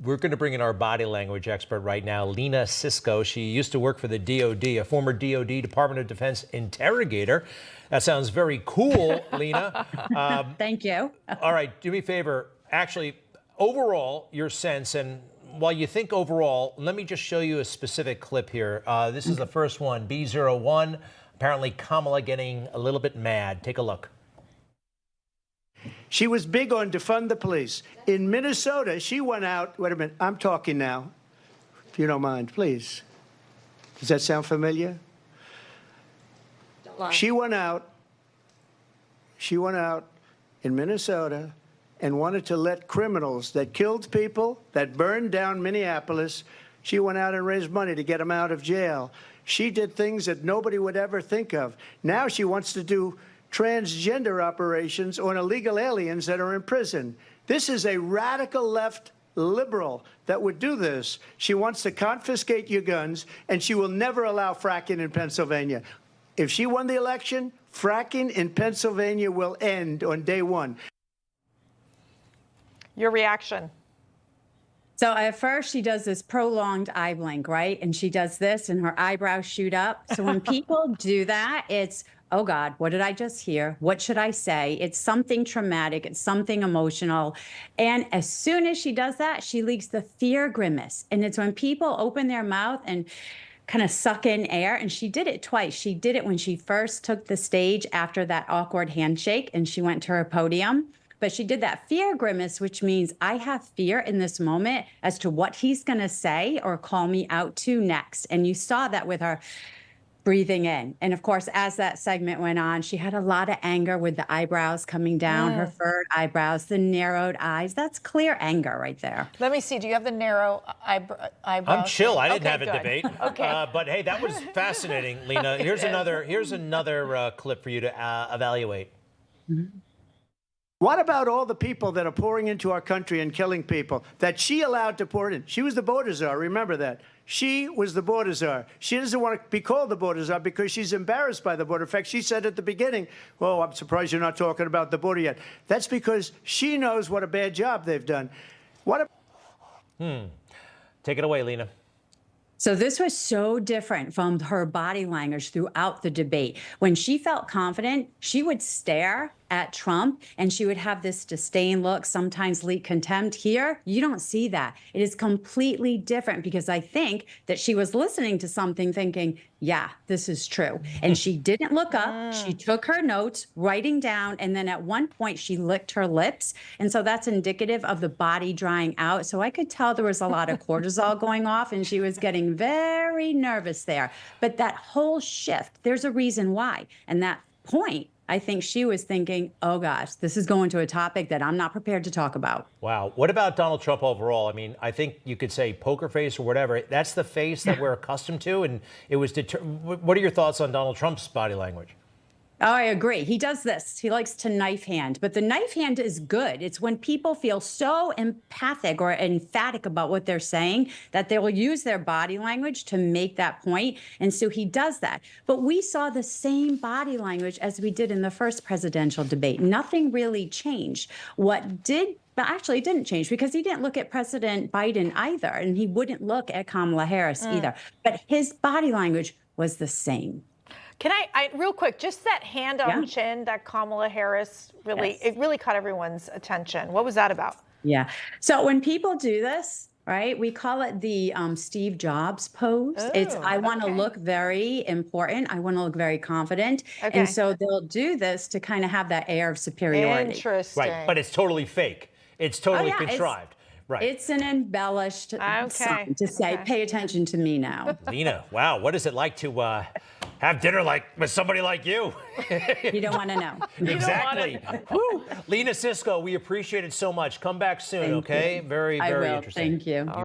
we're going to bring in our body language expert right now, Lena Sisco. She used to work for the DOD, a former DOD, Department of Defense interrogator. That sounds very cool, Lena. Thank you. All right, do me a favor. Actually, overall, your sense, and while you think overall, let me just show you a specific clip here. This is the first one, B01. Apparently, Kamala getting a little bit mad. Take a look. She was big on defund the police. In Minnesota, she went out. Wait a minute. I'm talking now. If you don't mind, please. Does that sound familiar? Don't lie. She went out in Minnesota and wanted to let criminals that killed people, that burned down Minneapolis, she went out and raised money to get them out of jail. She did things that nobody would ever think of. Now she wants to do transgender operations on illegal aliens that are in prison. This is a radical left liberal that would do this. She wants to confiscate your guns, and she will never allow fracking in Pennsylvania. If she won the election, fracking in Pennsylvania will end on day one. Your reaction? So at first she does this prolonged eye blink, right? And she does this and her eyebrows shoot up. So when people do that, it's, oh God, what did I just hear? What should I say? It's something traumatic. It's something emotional. And as soon as she does that, she leaks the fear grimace. And it's when people open their mouth and kind of suck in air. And she did it twice. She did it when she first took the stage after that awkward handshake and she went to her podium. But she did that fear grimace, which means I have fear in this moment as to what he's going to say or call me out to next. And you saw that with her breathing in. And of course, as that segment went on, she had a lot of anger with the eyebrows coming down, her furrowed eyebrows, the narrowed eyes. That's clear anger right there. Let me see. Do you have the narrow eyebrows? I'm chill. I didn't have a good. debate. Okay. But hey, that was fascinating, Lena. Here's another clip for you to evaluate. Mm-hmm. What about all the people that are pouring into our country and killing people that she allowed to pour in? She was the border czar. Remember that. She was the border czar. She doesn't want to be called the border czar because she's embarrassed by the border. In fact, she said at the beginning, oh, I'm surprised you're not talking about the border yet. That's because she knows what a bad job they've done. Take it away, Lena. So this was so different from her body language throughout the debate. When she felt confident, she would stare at Trump and she would have this disdain look, sometimes leak contempt. Here, you don't see that. It is completely different because I think that she was listening to something thinking, yeah, this is true. And she didn't look up. She took her notes, writing down, and then at one point she licked her lips. And so that's indicative of the body drying out. So I could tell there was a lot of cortisol going off and she was getting very nervous there. But that whole shift, there's a reason why. And that point, I think she was thinking, oh gosh, this is going to a topic that I'm not prepared to talk about. Wow. What about Donald Trump overall? I mean, I think you could say poker face or whatever. That's the face that we're accustomed to. And it was what are your thoughts on Donald Trump's body language? Oh, I agree. He does this. He likes to knife hand, but the knife hand is good. It's when people feel so empathic or emphatic about what they're saying that they will use their body language to make that point. And so he does that. But we saw the same body language as we did in the first presidential debate. Nothing really changed. What did But actually, it didn't change because he didn't look at President Biden either, and he wouldn't look at Kamala Harris either. But his body language was the same. Can I real quick, just that hand on chin that Kamala Harris really, it really caught everyone's attention. What was that about? Yeah. So when people do this, right, we call it the Steve Jobs pose. It's I want to look very important. I want to look very confident. And so they'll do this to kind of have that air of superiority. Interesting. Right. But it's totally fake. It's totally contrived. Right. It's an embellished sign to say, pay attention to me now. Lena, wow, what is it like to have dinner like with somebody like you? You don't want to know. Exactly. Lena Sisco, we appreciate it so much. Come back soon, okay? Very, very interesting. Thank you.